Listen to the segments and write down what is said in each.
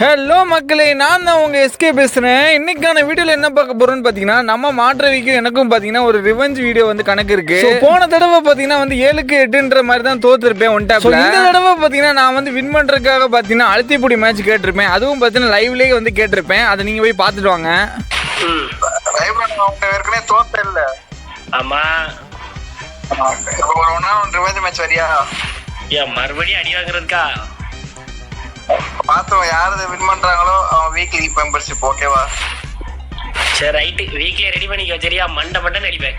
Hello மக்களே, நான் தான் உங்கள் எஸ்கே பேசுகிறேன். இன்றைக்கான வீடியோவில் என்ன பார்க்க போகிறோன்னு பார்த்தீங்கன்னா, நம்ம மாற்றவிக்கும் எனக்கும் பார்த்தீங்கன்னா ஒரு ரிவெஞ்ச் வீடியோ வந்து கணக்கு இருக்குது. போன தடவை பார்த்தீங்கன்னா வந்து 7க்கு 8ன்ற மாதிரி தான் தோத்துருப்பேன் ஒன் டாப்ல. இந்த தடவை பார்த்தீங்கன்னா நான் வந்து வின் பண்ணுறதுக்காக பார்த்தீங்கன்னா அழுத்திப்பூடி மேட்ச் கேட்டிருப்பேன். அதுவும் பார்த்தீங்கன்னா லைவ்லேயே வந்து கேட்டிருப்பேன். அதை நீங்கள் போய் பார்த்துட்டு வாங்க. ஏற்கனவே தோத்த இல்ல. ஆமா, ரிவெஞ்ச் மேட்ச் வரியா? மறுபடியும் அடி வாங்குறதுக்கா? பார்த்தோம் யாரு வின் பண்றாங்களோ அவன் வீக்லி மெம்பர்ஷிப். ஓகேவா? சரி ரைட்டு, வீக்லி ரெடி பண்ணிக்கோ. சரியா? மண்டை அடிப்பேன்.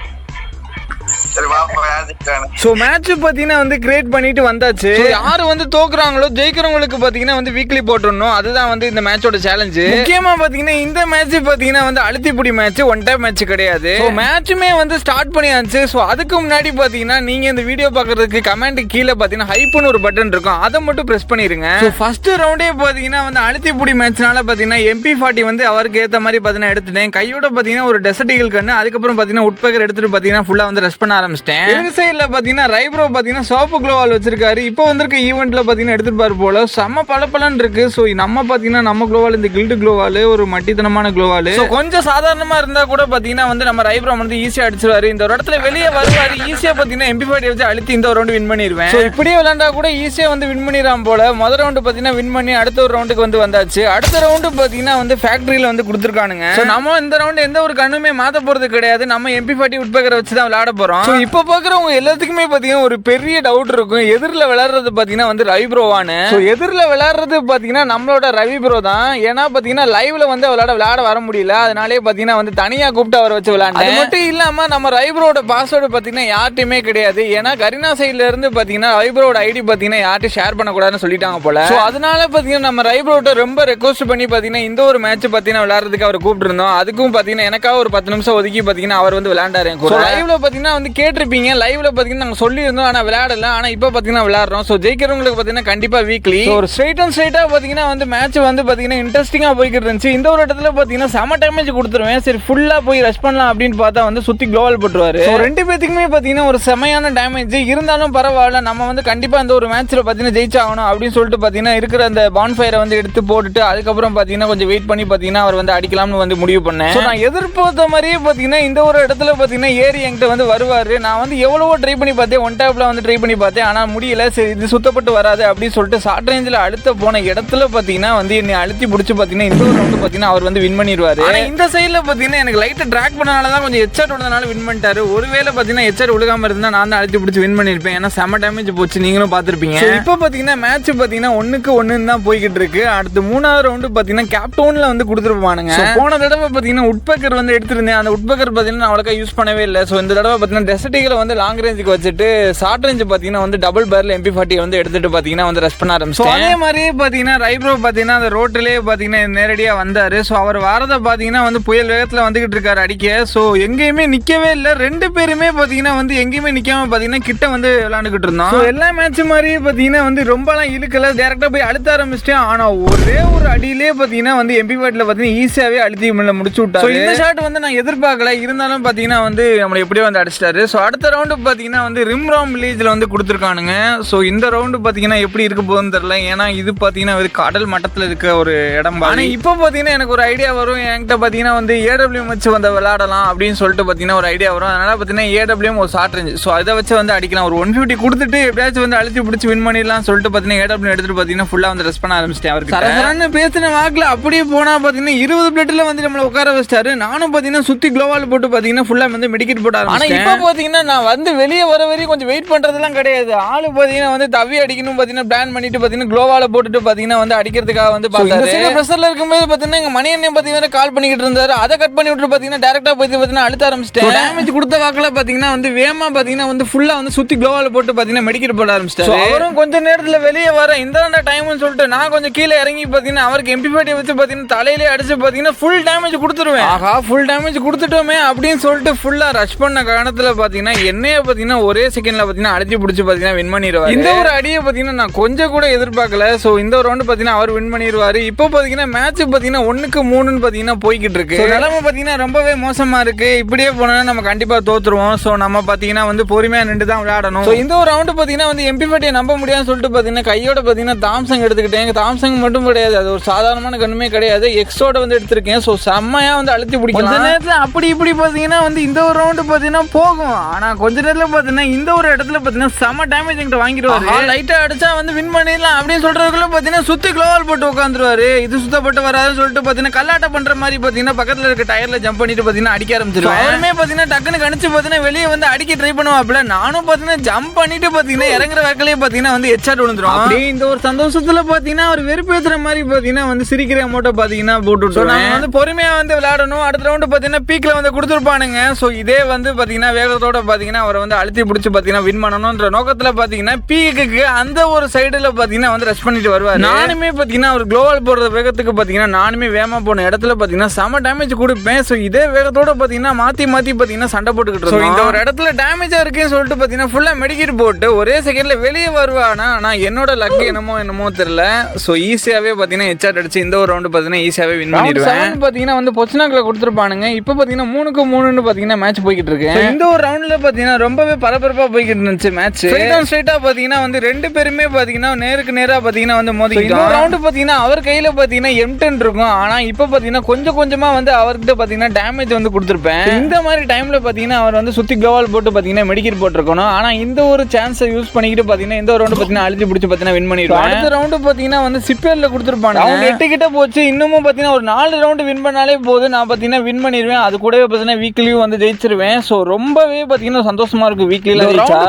சரி வாப்பா, யாரு? ஸோ மேட்ச் பார்த்தீங்கன்னா வந்து கிரியேட் பண்ணிட்டு வந்தாச்சு. யாரு வந்து தோக்குறாங்களோ ஜெயிக்கிறவங்களுக்கு பார்த்தீங்கன்னா வந்து வீக்லி போட்டுடணும். அதுதான் வந்து இந்த மேட்சோட சேலஞ்சு. முக்கியமா பார்த்தீங்கன்னா இந்த மேட்ச் பார்த்தீங்கன்னா வந்து அழுத்திப்புடி மேட்ச், ஒன் டைம் மேட்ச் கிடையாது. ஸோ மேட்சுமே வந்து ஸ்டார்ட் பண்ணியாச்சு. ஸோ அதுக்கு முன்னாடி பார்த்தீங்கன்னா நீங்க இந்த வீடியோ பார்க்கறதுக்கு கமெண்ட் கீழே பார்த்தீங்கன்னா ஹைப்னு ஒரு பட்டன் இருக்கும், அதை மட்டும் பிரஸ் பண்ணிருங்க. ஸோ ஃபர்ஸ்ட் ரவுண்டே பார்த்தீங்கன்னா வந்து அழுத்திப்புடி மேட்ச்னால பார்த்தீங்கன்னா MP40 வந்து அவருக்கு ஏற்ற மாதிரி பார்த்தீங்கன்னா எடுத்துட்டேன். கையோட பார்த்தீங்கன்னா ஒரு டெசர்டிகல் கண்ணு, அதுக்கப்புறம் பார்த்தீங்கன்னா உட்பகர் எடுத்துட்டு பார்த்தீங்கன்னா ஃபுல்லா வந்து ரெஸ்ட் பண்ண ஆரம்பிச்சிட்டேன். இந்த சைடுல பாத்தீங்கன்னா ரைப்ரோ பாத்தீங்கன்னா சோப்பு க்ளோவால் வச்சிருக்காரு. இப்போ வந்திருக்க ஈவெண்ட்ல பாத்தீங்கன்னா எடுத்துட்டு போல செம்ம பளபளன்னு இருக்கு. ஸோ நம்ம பாத்தீங்கன்னா நம்ம க்ளோவால் இந்த கில்டு க்ளோவால் ஒரு மட்டித்தனமான க்ளோவால். ஸோ கொஞ்சம் சாதாரணமா இருந்தா கூட பாத்தீங்கன்னா வந்து நம்ம ரைப்ரோ வந்து ஈஸியா அடிச்சிருவாரு. இந்த ஒரு இடத்துல வெளியே வருவாரு, ஈஸியா பாத்தீங்கன்னா MP40 வச்சு அழுத்தி இந்த ஒரு ரவுண்ட் வின் பண்ணிடுவேன். ஸோ இப்படியே விளையாண்டா கூட ஈஸியா வந்து வின் பண்ணிடலாம் போல. முதல் ரவுண்டு பாத்தீங்கன்னா வின் பண்ணி அடுத்த ஒரு ரவுண்டுக்கு வந்து வந்தாச்சு. அடுத்த ரவுண்டு பாத்தீங்கன்னா வந்து ஃபேக்டரியில வந்து கொடுத்துருக்கானுங்க. ஸோ நம்ம இந்த ரவுண்டு எந்த ஒரு கண்ணுமே மாத்த போறது கிடையாது. நம்ம MP40 உட்பகரை வச்சு தான் விளையாட போறோம். ஸோ இப்போ பார்க்குறவங்க எல்லாத்துக்குமே பார்த்தீங்கன்னா ஒரு பெரிய டவுட் இருக்கும், எதிரில் விளையாடுறது பார்த்தீங்கன்னா வந்து ரவி ப்ரோவானு. ஸோ எதிரில் விளையாடுறது பார்த்தீங்கன்னா நம்மளோட ரவி ப்ரோ தான். ஏன்னா பார்த்தீங்கன்னா லைவ்ல வந்து விளையாட வர முடியல, அதனாலே பார்த்தீங்கன்னா வந்து தனியாக கூப்பிட்டு அவரை வச்சு விளையாண்டு. அது மட்டும் இல்லாமல் நம்ம ரவி ப்ரோட பாஸ்வேர்டு பார்த்தீங்கன்னா யார்ட்டையுமே கிடையாது. ஏன்னா கரீனா சைட்ல இருந்து பார்த்தீங்கன்னா ரவி ப்ரோட ஐடி பார்த்தீங்கன்னா யார்ட்டும் ஷேர் பண்ணக்கூடாதுன்னு சொல்லிட்டாங்க போல. ஸோ அதனால பார்த்தீங்கன்னா நம்ம ரவி ப்ரோட ரொம்ப ரெக்வஸ்ட் பண்ணி பார்த்தீங்கன்னா இந்த ஒரு மேட்ச் பார்த்தீங்கன்னா விளையாடுறதுக்கு அவர் கூப்பிட்டு இருந்தோம். அதுக்கும் பார்த்தீங்கன்னா எனக்காக ஒரு 10 நிமிஷம் ஒதுக்கி பார்த்தீங்கன்னா அவர் வந்து விளையாண்டாரு. லைவ்ல பார்த்தீங்கன்னா வந்து கேட்டிருப்பீங்க, லைவ்ல பாத்தீங்கன்னா நாங்க சொல்லி இருந்தோம், ஆனா விளையாடல. ஆனா இப்போ பாத்தீங்கன்னா விளையாடுறோம். சோ ஜெயிக்கிறவங்களுக்கு பாத்தீங்கன்னா கண்டிப்பா வீக்லி ஒரு ஸ்ட்ரைட் அண்ட் ஸ்ட்ரைட்டா பாத்தீங்கன்னா வந்து மேட்ச் வந்து பாத்தீங்கன்னா இன்ட்ரெஸ்டிங்கா போய்கிட்டு இருந்துச்சு. இந்த ஒரு இடத்துல பாத்தீங்கன்னா செம டேமேஜ் கொடுத்துருவேன். சரி ஃபுல்லா போய் ரஷ் பண்ணலாம் அப்படின்னு பார்த்தா வந்து சுத்தி க்ளோவல் போட்டுருவாரு. ரெண்டு பேத்துக்குமே பாத்தீங்கன்னா ஒரு செமையான டேமேஜ் இருந்தாலும் பரவாயில்ல, நம்ம வந்து கண்டிப்பா இந்த ஒரு மேட்ச்ல பாத்தீங்கன்னா ஜெயிச்சாகணும் அப்படின்னு சொல்லிட்டு பாத்தீங்கன்னா இருக்கிற அந்த பான்ஃபயரை வந்து எடுத்து போட்டுட்டு அதுக்கப்புறம் பாத்தீங்கன்னா கொஞ்சம் வெயிட் பண்ணி பாத்தீங்கன்னா அவர் வந்து அடிக்கலாம்னு வந்து முடிவு பண்ணேன். நான் எதிர்பார்த்த மாதிரியே பாத்தீங்கன்னா இந்த ஒரு இடத்துல பாத்தீங்கன்னா ஏறி என்கிட்ட வந்து வருவாரு. நான் வந்து எவ்வளவோ ட்ரை பண்ணி பார்த்தேன், ஒன் டாப்ல வந்து ட்ரை பண்ணி பார்த்தேன், ஆனால் முடியல. சரி இது சுத்தப்பட்டு வராது அப்படின்னு சொல்லிட்டு ஷார்ட் ரேஞ்சில் அழுத்த போன இடத்துல பார்த்தீங்கன்னா வந்து என்னை அழுத்தி பிடிச்சி பார்த்தீங்கன்னா இந்த ஒரு ரவுண்டு பார்த்தீங்கன்னா அவர் வந்து வின் பண்ணிடுவாரு. இந்த சைடில் பார்த்தீங்கன்னா எனக்கு லைட்டாக ட்ராக் பண்ணனால தான் கொஞ்சம் ஹெட்ஷாட் விடுறதுனால வின் பண்ணிட்டாரு. ஒருவேளை பார்த்தீங்கன்னா ஹெட்ஷாட் விழுகாம இருந்தால் நான் தான் அழுத்தி பிடிச்சி வின் பண்ணியிருப்பேன். ஏன்னா செம டேமேஜ் போச்சு, நீங்களும் பார்த்துருப்பீங்க. இப்போ பார்த்தீங்கன்னா மேட்ச் பார்த்தீங்கன்னா 1-1 தான் போய்கிட்டு இருக்கு. அடுத்து 3வது ரவுண்டு பார்த்தீங்கன்னா கேப்டவுன்ல வந்து கொடுத்துருப்பானுங்க. போன தடவை பார்த்தீங்கன்னா உட்பக்கர் வந்து எடுத்திருந்தேன். அந்த உட்பக்கர் பார்த்தீங்கன்னா அவ்வளோக்கா யூஸ் பண்ணவே இல்லை. ஸோ இந்த தடவை பார்த்தீங்கன்னா டெசர்டிகளை வந்து லாங் ரேஞ்சுக்கு வச்சுட்டு ஷார்ட் ரேஞ்ச் பாத்தீங்கன்னா வந்து டபுள் பேர்ல MP40 வந்து எடுத்துட்டு பாத்தீங்கன்னா வந்து ரஷ் பண்ண ஆரம்பிச்சோம். அதே மாதிரியே பாத்தீங்கன்னா ரைப்ரோ பாத்தீங்கன்னா அந்த ரோட்லயே பாத்தீங்கன்னா நேரடியா வந்தாரு. சோ அவர் வரத பாத்தீங்கன்னா வந்து புயல் வேகத்துல வந்துகிட்டு இருக்காரு அடிக்க. சோ எங்கேயுமே நிக்கவே இல்லை, ரெண்டு பேருமே பாத்தீங்கன்னா வந்து எங்கேயுமே நிக்காம பாத்தீங்கன்னா கிட்ட வந்து விளையாண்டுகிட்டு இருந்தோம். எல்லா மேட்ச் மாதிரியே பாத்தீங்கன்னா வந்து ரொம்பலாம் இழுக்கல, டேரக்டா போய் அழுத்த ஆரம்பிச்சிட்டேன். ஆனா ஒரே ஒரு அடியிலே பாத்தீங்கன்னா வந்து MP40 பாத்தீங்கன்னா ஈஸியாவே அழுத்தி முடிச்சு விட்டாரு. இந்த ஷாட் வந்து நான் எதிர்பார்க்கல, இருந்தாலும் பாத்தீங்கன்னா வந்து நம்மளை எப்படியோ வந்து அடிச்சிட்டாரு. சோ அடுத்த ரவுண்டு பாத்தீங்கன்னா வந்து ரிம்ராம் வில்லேஜ்ல வந்து கொடுத்துருக்கானுங்க. ஸோ இந்த ரவுண்டு பார்த்தீங்கன்னா எப்படி இருக்க போகுதுன்னு தெரியல. ஏன்னா இது பார்த்தீங்கன்னா கடல் மட்டத்தில் இருக்க ஒரு இடம். ஆனால் இப்போ பார்த்தீங்கன்னா எனக்கு ஒரு ஐடியா வரும், என்கிட்ட பார்த்தீங்கன்னா வந்து AWM வச்சு வந்து விளையாடலாம் அப்படின்னு சொல்லிட்டு பார்த்தீங்கன்னா ஒரு ஐடியா வரும். அதனால பார்த்தீங்கன்னா AWM ஒரு ஷார்ட் ரேஞ்ச், ஸோ அதை வச்சு வந்து அடிக்கலாம். ஒரு 150 கொடுத்துட்டு எப்படியாச்சும் வந்து அழுத்தி பிடிச்சி வின் பண்ணிடலாம் சொல்லிட்டு பார்த்தீங்கன்னா AWM எடுத்துட்டு பார்த்தீங்கன்னா ஃபுல்லாக வந்து ரெஸ்ட் பண்ண ஆரம்பிச்சிட்டேன். அவருக்கு சரசரன்னு பேசின வாக்கில் அப்படியே போனால் பார்த்தீங்கன்னா 20 பிளேட்டில் வந்து நம்மளை உட்கார வச்சிட்டாரு. நானும் பார்த்தீங்கன்னா சுற்றி க்ளோவால் போட்டு பார்த்தீங்கன்னா ஃபுல்லாக வந்து மெடிக்கெட் போட ஆரம்பிச்சேன். ஆனால் இப்போ பார்த்தீங்கன்னா நான் வந்து வெளியே வர வரையும் கொஞ்சம் வெயிட் பண்ணுறதுலாம் கிடையாது. ஆளு பார்த்தீங்கன்னா வந்து தவி அடிக்கணும் பார்த்தீங்கன்னா பிளான் பண்ணிட்டு பார்த்தீங்கன்னா க்ளோவால போட்டுட்டு பார்த்தீங்கன்னா வந்து அடிக்கிறதுக்காக வந்து பார்த்தாரு. ப்ரெஷர்ல இருக்கும்போது பார்த்தீங்கன்னா எங்க மணி அண்ணன் பார்த்தீங்கன்னா கால் பண்ணிக்கிட்டு இருந்தாரு. அதை கட் பண்ணி விட்டு பார்த்தீங்கன்னா டேரக்டா போய் பார்த்தீங்கன்னா அழுத்த ஆரம்பிச்சிட்டேன். டேமேஜ் கொடுத்த வாக்கில் பார்த்தீங்கன்னா வந்து வேமா பார்த்தீங்கன்னா வந்து ஃபுல்லா வந்து சுத்தி க்ளோவால போட்டு பார்த்தீங்கன்னா மெடிக்கெட் போட ஆரம்பிச்சிட்டாரு. அவரும் கொஞ்சம் நேரத்தில் வெளியே வர இந்த டைம்னு சொல்லிட்டு நான் கொஞ்சம் கீழே இறங்கி பார்த்தீங்கன்னா அவருக்கு MP40 வச்சு பார்த்தீங்கன்னா தலையிலே அடிச்சு பார்த்தீங்கன்னா ஃபுல் டேமேஜ் கொடுத்துருவேன். ஆஹா ஃபுல் டேமேஜ் கொடுத்துட்டோமே அப்படின்னு சொல்லிட்டு ஃபுல்லா ரஷ் பண்ண காரணத்தில் பாத்தீங்கன்னா என்னைய பாத்தீங்கன்னா ஒரே செகண்ட்ல பாத்தீங்கன்னா அடிச்சு பிடிச்சி பாத்தீங்கன்னா வின் பண்ணிடுவாரு. இந்த ஒரு அடியை பாத்தீங்கன்னா நான் கொஞ்சம் கூட எதிர்பார்க்கல. ஸோ இந்த ஒரு ரவுண்டு பாத்தீங்கன்னா அவர் வின் பண்ணிடுவாரு. இப்போ பாத்தீங்கன்னா மேட்ச் பாத்தீங்கன்னா 1-3 பாத்தீங்கன்னா போய்கிட்டு இருக்கு. நிலைமை பாத்தீங்கன்னா ரொம்பவே மோசமா இருக்கு. இப்படியே போனா நம்ம கண்டிப்பா தோத்துருவோம். ஸோ நம்ம பாத்தீங்கன்னா வந்து பொறுமையா நின்று தான் விளையாடணும். ஸோ இந்த ஒரு ரவுண்டு பாத்தீங்கன்னா வந்து MP40 நம்ப முடியாதுன்னு சொல்லிட்டு பாத்தீங்கன்னா கையோட பாத்தீங்கன்னா தாம்சங் எடுத்துக்கிட்டேன். தாம்சங் மட்டும் கிடையாது, அது ஒரு சாதாரணமான கண்ணுமே கிடையாது, எக்ஸோட வந்து எடுத்திருக்கேன். ஸோ செம்மையா வந்து அழுத்தி பிடிக்கும். கொஞ்ச நேரத்தில் அப்படி இப்படி பாத்தீங்கன்னா வந்து இந்த ஒரு ரவுண்டு பாத்தீங்கன்னா போகும். ஆனா கொஞ்ச நேரத்தில் பாத்தீங்கன்னா இந்த ஒரு இடத்துல பாத்தீங்கன்னா செம்ம டேமேஜ் எங்கிட்ட வாங்கிடுவாரு. லைட்டா அடிச்சா வந்து வின் பண்ணிடலாம் அப்படின்னு சொல்றதுக்குள்ள பாத்தீங்கன்னா சுத்தி குளோவல் போட்டு உட்காந்துருவாரு. இது சுத்தப்பட்டு வராதுன்னு சொல்லிட்டு பாத்தீங்கன்னா கல்லாட்ட பண்ற மாதிரி பாத்தீங்கன்னா பக்கத்துல இருக்க டயர்ல ஜம்ப் பண்ணிட்டு பாத்தீங்கன்னா அடிக்க ஆரம்பிச்சிருவாரு. அவருமே பாத்தீங்கன்னா டக்குன்னு கணிச்சு பாத்தீங்கன்னா வெளியே வந்து அடிக்க ட்ரை பண்ணுவாப்ல. நானும் பாத்தீங்கன்னா ஜம்ப் பண்ணிட்டு பாத்தீங்கன்னா இறங்குற வேக்கலையே பாத்தீங்கன்னா வந்து ஹெட்ஷாட் விழுந்துரும். அப்படியே இந்த ஒரு சந்தோஷத்துல பாத்தீங்கன்னா அவர் வெறுப்பேத்துற மாதிரி பாத்தீங்கன்னா வந்து சிரிக்கிற அமௌண்ட்டை பாத்தீங்கன்னா போட்டு நம்ம வந்து பொறுமையா வந்து விளையாடணும். அடுத்த ரவுண்டு பாத்தீங்கன்னா பீக்ல வந்து கொடுத்துருப்பானுங்க. ஸோ இதே வந்து பாத்தீங்கன்னா வேகத்தோட பாத்தீங்கன்னா அவரை வந்து அழுத்தி பிடிச்சி பாத்தீங்கன்னா வின் பண்ணணும்ன்ற நோக்கத்துல பாத்தீங்கன்னா பீக்கு அந்த ஒரு சைடுல பாத்தீங்கன்னா வந்து ரஷ் பண்ணிட்டு வருவாரு. நானுமே பாத்தீங்கன்னா அவர் குளோவல் போடுற வேகத்துக்கு பாத்தீங்கன்னா நானுமே வேகமா போன இடத்துல பாத்தீங்கன்னா செம டேமேஜ் கொடுப்பேன். ஸோ இதே வேகத்தோட பாத்தீங்கன்னா மாத்தி பாத்தீங்கன்னா சண்டை போட்டுக்கிட்டு இருக்கோம். இந்த ஒரு இடத்துல டேமேஜா இருக்குன்னு சொல்லிட்டு பாத்தீங்கன்னா ஃபுல்லா மெடிக்கெட் போட்டு ஒரே செகண்ட்ல வெளியே வருவானா. நான் என்னோட லக் என்னமோ தெரியல. ஸோ ஈஸியாவே பாத்தீங்கன்னா ஹெட்ஷாட் அடிச்சு இந்த ஒரு ரவுண்டு பாத்தீங்கன்னா ஈஸியாவே வின் பண்ணிடுவேன். பாத்தீங்கன்னா வந்து பொச்சனாக்ல கொடுத்துருப்பானுங்க. இப்போ பாத்தீங்கன்னா 3-3 பாத்தீங்கன்னா மேட்ச் போய்கிட்டு இருக்கு. இந்த ஒரு ரவுண்ட்ல பாத்தீங்கன்னா ரொம்பவே பரபரப்பா போய்கிட்டு இருந்துச்சு மேட்ச். ஸ்ட்ரைட்டா பாத்தீங்கன்னா வந்து ரெண்டு பேருமே பாத்தீங்கன்னா நேருக்கு நேரா பாத்தீங்கன்னா வந்து மோதிக்கிட்டோம். இந்த ரவுண்டு பாத்தீங்கன்னா அவர் கையில பாத்தீங்கன்னா M10 இருக்கும். ஆனா இப்போ பாத்தீங்கன்னா கொஞ்சமா வந்து அவர்கிட்ட பாத்தீங்கன்னா டேமேஜ் வந்து கொடுத்துருப்பேன். இந்த மாதிரி டைம்ல பாத்தீங்கன்னா அவர் வந்து சுத்தி கோவால் போட்டு பாத்தீங்கன்னா மெடிக்கெட் போட்டுருக்கணும். ஆனா இந்த ஒரு சான்ஸை யூஸ் பண்ணிக்கிட்டு பாத்தீங்கன்னா இந்த ஒரு ரவுண்டு பாத்தீங்கன்னா அழுத்தி பிடிச்சி பாத்தீங்கன்னா வின் பண்ணிடுவோம். அடுத்த ரவுண்டு பாத்தீங்கன்னா வந்து சிப்பேர்ல கொடுத்துருப்பாங்க. அவங்க 8 கிட்ட போச்சு. இன்னமும் பாத்தீங்கன்னா ஒரு 4 ரவுண்டு வின் பண்ணாலே போதும், நான் பாத்தீங்கன்னா வின் பண்ணிடுவேன். அது கூடவே பாத்தீங்கன்னா வீக்லியும் வந்து ஜெயிச்சிருவேன். ஸோ ரொம்பவே பாத்தீங்கன்னா சந்தோஷமா இருக்கு. வீக்லியில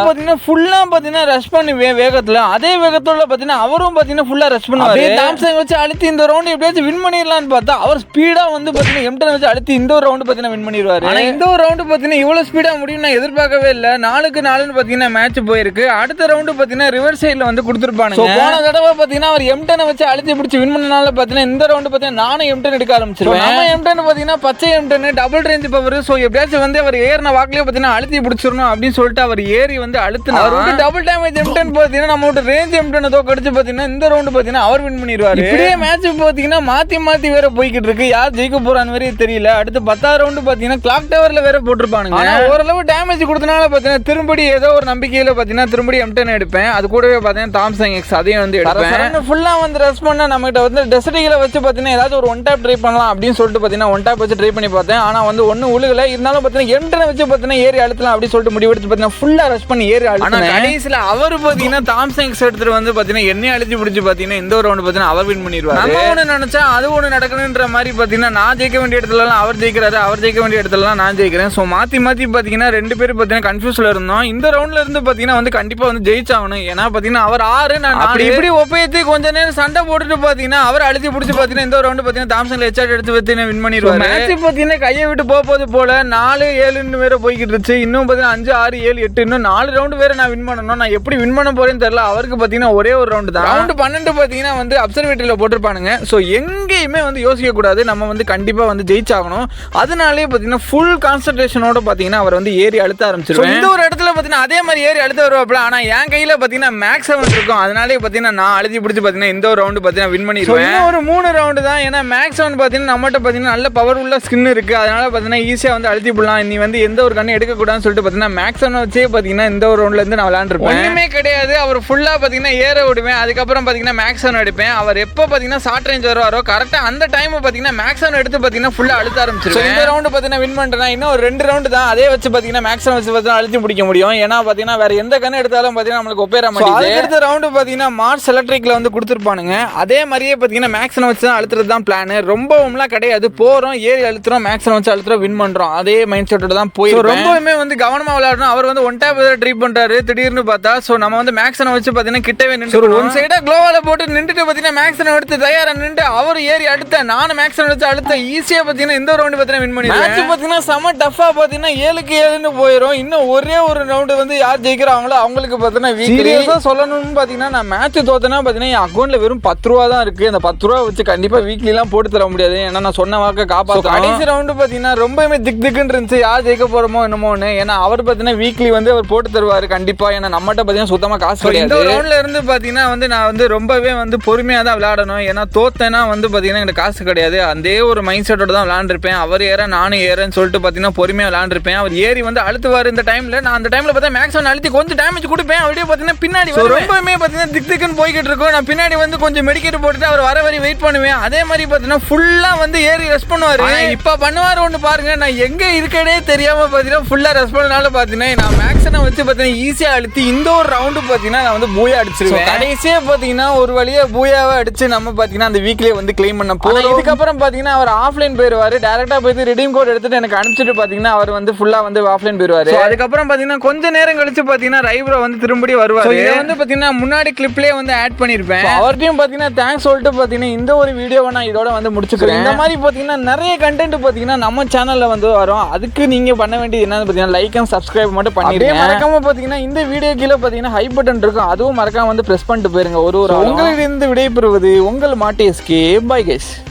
பாத்தீங்கன்னா ஃபுல்லா பாத்தீங்கன்னா ரஷ் பண்ணுவேன் வேகத்துல. அதே வேகத்தோட பாத்தீங்கன்னா அவரும் பாத்தீங்கன்னா ஃபுல்லா ரஷ் பண்ணுவாரு. தாம்சங் வச்சு அழுத்தி இந்த ரவுண்டு எப்படியாச்சும் வின் பண்ணிடலாம்னு பார்த்தா அவர் ஸ்பீடா வந்து பாத்தீங்கன்னா M10 வச்சு அழுத்தி இந்த ஒரு ரவுண்டு பாத்தீங்கன்னா வின் பண்ணிடுவாரு. ஆனா இந்த ஒரு ரவுண்டு பாத்தீங்கன்னா இவ்வளவு ஸ்பீடா முடியும் நான் எதிர்பார்க்கவே இல்லை. 4-4 பாத்தீங்கன்னா மேட்ச் போயிருக்கு. அடுத்த ரவுண்டு பாத்தீங்கன்னா ரிவர்ஸ் சைடுல வந்து கொடுத்துருப்பாங்க. போன தடவை பாத்தீங்கன்னா அவர் M10 வச்சு அழுத்தி பிடிச்சி வின் பண்ணனால பாத்தீங்கன்னா இந்த ரவுண்டு பாத்தீங்கன்னா நானும் M10 எடுக்க ஆரம்பிச்சிருவேன். நம்ம M10 பாத்தீங்கன்னா பச்சை M10 double range power. So எப்படியாச்சும் வந்து அவர் ஏறின வாக்கிலே பாத்தீங்கன்னா அழுத்தி பிடிச்சிடணும் அப்படின்னு சொல்லிட்டு அவர் ஏறி வந்து அழுத்தினா டபுள் டேமேஜ் M10 பாத்தீங்கன்னா நம்ம ரேஞ்ச் M10 தோக்கடிச்சு பாத்தீங்கன்னா இந்த ரவுண்டு பாத்தீங்கன்னா அவர் வின் பண்ணிடுவாரு. இப்படியே மேட்ச் பாத்தீங்கன்னா மாத்தி வேற போய்கிட்டு இருக்கு. யார் ஜெயிக்க போறான்னு வேற தெரியல. அடுத்து 10வது ரவுண்டு பாத்தீங்கன்னா கிளாக் டவர்ல வேற போட்டுருப்பானுங்க. ஓரளவு டேமேஜ் கொடுத்தனால பாத்தீங்கன்னா திரும்படி ஏதோ ஒரு நம்பிக்கையில பாத்தீங்கன்னா திரும்படி M10 எடுப்பேன். அது கூடவே பாத்தீங்கன்னா தாம்சங் எக்ஸ் அதையும் வந்து எடுப்பேன். ஃபுல்லா வந்து ரெஸ்ட் பண்ண நம்ம கிட்ட வந்து டெசர்டிகளை வச்சு பாத்தீங்கன்னா ஏதாவது ஒரு ஒன் டேப் ட்ரை பண்ணலாம் அப்படின்னு சொல்லிட்டு பாத்தீங்கன்னா ஒன் டேப் வச்சு ட்ரை பண்ணி பார்த்தேன். ஆனா வந்து ஒன்னும் உழுகல. இருந்தாலும் பாத்தீங்கன்னா M10 வச்சு பாத்தீங்கன்னா ஏறி அழுத்தலாம் அப்படின்னு சொல்லிட்டு முடிவெடுத்து பாத்தீங்கன்னா ஃபுல்லா ரெஸ்ட் பண்ணி ஏறி அழுத்தினா கடைசியில அவர் பாத்தீங்கன்னா தாம்சங் எக்ஸ் எடுத்துட்டு வந்து பாத்தீங்கன்னா என்னைய அழுத்தி பிடிச்சி பாத்தீங்கன்னா இந்த ஒரு ரவுண்டு பாத்தீங்கன்னா அவர் வின் பண்ணிடுவாரு. நம்ம ஒண்ணு நினைச்சா அது ஒண்ணு நடக்கணும்ன்ற மாதிரி பாத்தீங்கன்னா நான் ஜெயிக்க வேண்டிய இடத்துல அவர் ஜெயிக்கிறாரு, அவர் ஜெயிக்க வேண்டிய இடத்துல நான் ஜெயிக்கிறேன். ஸோ மாத்தி பாத்தீங்கன்னா ரெண்டு பேரும் பாத்தீங்கன்னா கன்ஃபியூஸ்ல இருந்தோம். இந்த ரவுண்ட்ல இருந்து பாத்தீங்கன்னா வந்து கண்டிப்பா வந்து ஜெயிச்சாகணும். ஏன்னா பாத்தீங்கன்னா அவர் 6 நான் அப்படி இப்படி ஒப்பேத்தி கொஞ்ச நேரம் சண்டை போட்டுட்டு பாத்தீங்கன்னா அவர் அழுத்தி பிடிச்சி பாத்தீங்கன்னா இந்த ரவுண்டு பாத்தீங்கன்னா தாம்சங்ல ஹெட்ஷாட் எடுத்து பாத்தீங்கன்னா வின் பண்ணிடுவாரு. மேட்ச் பாத்தீங்கன்னா கையை விட்டு போகுது போல 4-7 வேற போய்கிட்டு இருந்துச்சு. இன்னும் பாத்தீங்கன்னா 5-6-7-8 இன்னும் 4 ரவுண்டு வேற நான் வின் பண்ணணும். நான் எப்படி வின் பண்ண போறேன்னு தெரியல. அவருக்கு பாத்தீங்கன்னா ஒரே ஒரு ரவுண்டு தான். ரவுண்டு 12 பாத்தீங்கன்னா வந்து அப்சர்வேட்டரியில போட்டிருப்பானுங்க. ஸோ எங்கேயுமே வந்து யோசிக்க கூடாது, நம்ம வந்து கண்டிப்பா வந்து ஜெயிச்சாகணும். அதனாலே பாத்தீங்கன்னா ஃபுல் கான்சன்ட்ரேஷனோட பாத்தீங்கன்னா அவர் வந்து ஏறி அழுத்த ஆரம்பிச்சிருவாரு. இந்த ஒரு இடத்துல பாத்தீங்கன்னா அதே மாதிரி ஏறி அழுத்த வருவாப்ல. ஆனா என் கையில பாத்தீங்கன்னா மேக்ஸ் 7 இருக்கும். அதனாலே பாத்தீங்கன்னா நான் அழுத்தி பிடிச்சி பாத்தீங்கன்னா இந்த ஒரு ரவுண்டு பாத்தீங்கன்னா வின் பண்ணிடுவேன். ஒரு 3 ரவுண்டு தான். ஏன்னா மேக்ஸ் 7 பாத்தீங்கன்னா நம்மகிட்ட பாத்தீங்கன்னா நல்ல பவர் உள்ள ஸ்கின் இருக்கு. அதனால பாத்தீங்கன்னா ஈஸியா வந்து அழுத்தி போடலாம். நீ வந்து எந்த ஒரு கண்ணு எடுக்க கூடாதுன்னு சொல்லிட்டு பாத்தீங்கன்னா மேக்ஸ் 7 வச்சே பாத்தீங்கன்னா இந்த ஒரு ரவுண்ட்ல இருந்து நான் விளையாண்டுருப்பேன். ஒண்ணுமே கிடையாது. அவர் ஃபுல்லா பாத்தீங்கன்னா ஏற விடுவேன். அதுக்கப்புறம் பாத்தீங்கன்னா மேக்ஸ் 7 எடுப்பேன். அவர் எப்போ பாத்தீங்கன்னா ஷார்ட் ரேஞ்ச் வருவாரோ கரெக்டா அந்த டைம் பாத்தீங்கன்னா மேக்ஸ் 7 எடுத்து பாத்தீங்கன்னா ஃபுல்லா அழுத்த ஆரம்பிச்சிருவேன். இந்த ரவுண்டு பாத்தீங்கன்னா வின் பண்றேன். இன்னும் ஒரு 2 ரவுண்டு தான். அதே வச்சு பாத்தீங்கன்னா மேக்ஸ் 7 வச்சு பாத்தீங்கன்னா அழுத்தி பிடிக்க முடியும். ஏன்னா பாத்தீங்கன்னா வேற எந்த கண்ணு எடுத்தாலும் பாத்தீங்கன்னா நம்மளுக்கு ஒப்பேற மாட்டேங்குது. அடுத்த ரவுண்டு பாத்தீங்கன்னா மார்ஸ் எலக்ட்ரிக்ல வந்து கொடுத்துருப்பானுங்க. அதே மாதிரியே பாத்தீங்கன்னா மேக்ஸ் 7 வச்சு தான் அழுத்துறது தான் பிளான். ரொம்பவும்லாம் கிடையாது. போறோம் ஏறி அழுத்துறோம் மேக்ஸ் 7 வச்சு அழுத்துறோம் வின் பண்றோம். அதே மைண்ட் செட்டோட தான் போய் ரொம்பவுமே வந்து கவனமா விளையாடணும். அவர் வந்து ஒன் டேப் ட்ரை பண்றாரு திடீர்னு பார்த்தா. சோ நம்ம வந்து மேக்ஸ் 7 வச்சு பாத்தீங்கன்னா கிட்டவே நின்று ஒன் சைடா குளோவால போட்டு நின்றுட்டு பாத்தீங்கன்னா மேக்ஸ் 7 எடுத்து தயாரா நின்று அவர் ஏறி அடுத்த நானும் மேக்ஸ் 7 வச்சு அழுத்த ஈஸியா பாத்தீங்கன்னா இந்த ரவுண்டு பாத்தீங்கன்னா வின் பண்ணி மேட்ச் பாத்தீங்கன்னா செம டஃபா பாத்தீங்கன்னா 7-7 போயிடும். இன்னும் ஒரே ஒரு ரவுண்டு வந்து யார் ஜெயிக்கிறாங்களோ அவங்களுக்கு பாத்தீங்கன்னா சீரியஸா சொல்லணும்னு பாத்தீங்கன்னா நான் மேட்ச் தோத்தனா பாத்தீங்கன்னா என் அக்கௌண்ட்ல வெறும் 10 ரூபா தான் இருக்கு. அந்த 10 ரூபா வச்சு கண்டிப்பா வீக்லி எல்லாம் போட்டு தர முடியாது. ஏன்னா நான் சொன்ன வாக்க காப்பாற்ற கடைசி ரவுண்டு பாத்தீங்கன்னா ரொம்பவே திக்குன்னு இருந்துச்சு. யார் ஜெயிக்க போறோமோ என்னமோன்னு. ஏன்னா அவர் பார்த்தீங்கன்னா வீக்லி வந்து அவர் போட்டு தருவார் கண்டிப்பாக. ஏன்னா நம்மகிட்ட பார்த்தீங்கன்னா சுத்தமாக காசு கிடையாது. இந்த ரவுண்டில் இருந்து பார்த்தீங்கன்னா வந்து நான் வந்து ரொம்பவே வந்து பொறுமையாக தான் விளையாடணும். ஏன்னா தோத்தேன்னா வந்து பார்த்தீங்கன்னா எனக்கு காசு கிடையாது. அதே ஒரு மைண்ட் செட்டோட தான் விளையாண்டுருப்பேன். அவர் ஏற நானும் ஏறேன்னு சொல்லிட்டு பார்த்தீங்கன்னா பொறுமையாக விளையாண்டுருப்பேன். அவர் ஏறி வந்து அழுத்துவார் இந்த டைமில். நான் அந்த டைமில் பார்த்தா மேக்ஸிமம் அழுத்தி கொஞ்சம் டேமேஜ் கொடுப்பேன். அப்படியே பார்த்தீங்கன்னா பின்னாடி ரொம்பவே பார்த்தீங்கன்னா திக்குன்னு போய்கிட்டு இருக்கும். நான் பின்னாடி வந்து கொஞ்சம் மெடிக்கெட் போட்டுட்டு அவர் வர வரை வெயிட் பண்ணுவேன். அதே மாதிரி பார்த்தீங்கன்னா ஃபுல்லாக வந்து ஏறி ரெஸ்ட் பண்ணுவார். இப்போ பண்ணுவார் ஒன்று பாருங்க, நான் எங்கே இருக்கடே தெரியாமல் பார்த்தீங்கன்னா ஃபுல்லாக ரெஸ்ட் பண்ணனால பார்த்தீங்கன்னா நான் மேக்ஸனை வச்சு பார்த்தீங்கன்னா ஈஸியாக அழுத்தி இந்த ஒரு ரவுண்டு பார்த்தீங்கன்னா நான் வந்து பூயா அடிச்சிருவேன். கடைசியாக பார்த்தீங்கன்னா ஒரு வழியாக பூயாவை அடிச்சு நம்ம பார்த்தீங்கன்னா அந்த வீக்லியே வந்து கிளைம் பண்ண போதும். இதுக்கப்புறம் பார்த்தீங்கன்னா அவர் ஆஃப்லைன் போயிடுவார். டேரெக்டாக போயிட்டு ரிடீம் கோட் எடுத்துட்டு எனக்கு அனுப்பிச்சிட்டு பார்த்தீங்கன்னா அவர் வந்து ஃபுல்லாக வந்து ஆஃப்லைன் போயிடுவார். அதுக்கப்புறம் பார்த்தீங்கன்னா கொஞ்ச நேரம் கழிச்சு பார்த்தீங்கன்னா ரைப்ரோ வந்து திரும்படி வருவார். இதை வந்து பார்த்தீங்கன்னா முன்னாடி கிளிப்லேயே வந்து ஆட் பண்ணியிருப்பேன். அவர்கிட்டையும் பார்த்தீங்கன்னா தேங்க்ஸ் சொல்லிட்டு பார்த்தீங்கன்னா இந்த ஒரு வீடியோவை நான் இதோட வந்து முடிச்சுக்கிறேன். இந்த மாதிரி பார்த்தீங்கன்னா நிறைய கண்டென்ட் பார்த்தீங்கன்னா நம்ம சேனலில் வந்து வரும். அதுக்கு நீங்கள் பண்ண வேண்டியது என்னன்னு பார்த்தீங்கன்னா லைக் அண்ட் சப்ஸ்கிரைப் மட்டும் பண்ணிடுங்க. மறக்காம பார்த்தீங்கன்னா இந்த வீடியோ கீழே பார்த்தீங்கன்னா ஹை பட்டன் இருக்கும், அதுவும் மறக்காம வந்து ப்ரெஸ் பண்ணிட்டு போயிருங்க. ஒரு உங்களுக்கு இருந்து விடைபெறுவது உங்கள் மாட்டி எஸ்கே. Bye guys.